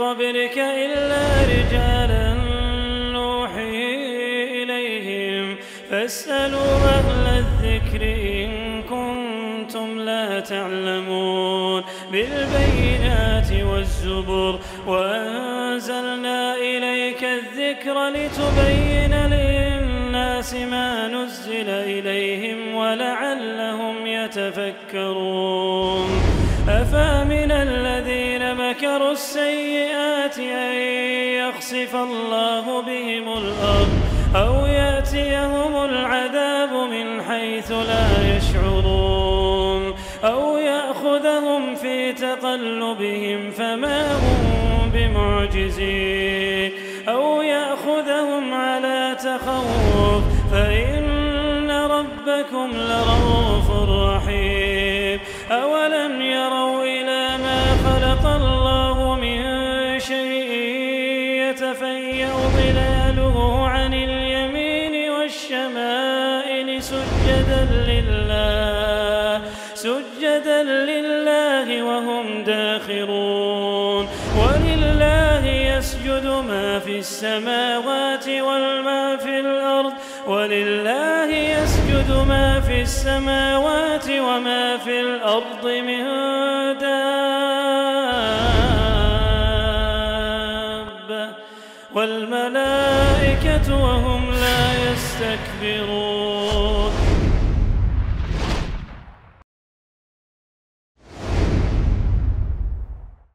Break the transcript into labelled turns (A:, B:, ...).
A: قبلك إلا رجالا نوحي إليهم فاسألوا أهل الذكر إن كنتم لا تعلمون بالبينات والزبر وأنزلنا إليك الذكر لتبين للناس ما نزل إليهم ولعلهم يتفكرون أفأمن الذين مكروا السيئات أن يخسف الله بهم الأرض أو يأتيهم العذاب من حيث لا يشعرون أو يأخذهم في تقلبهم فما هم بمعجزين أو يأخذهم على تخوف فإن ربكم لرؤوف رحيم أولم يروا إلى ما خلق الله من شيء يتفيأ ظلاله عن اليمين والشمائل سجدا لله وهم داخرون ولله يسجد ما في السماوات وما في الأرض ولله يسجد ما في السماوات وما في الأرض من دابة والملائكة وهم لا يستكبرون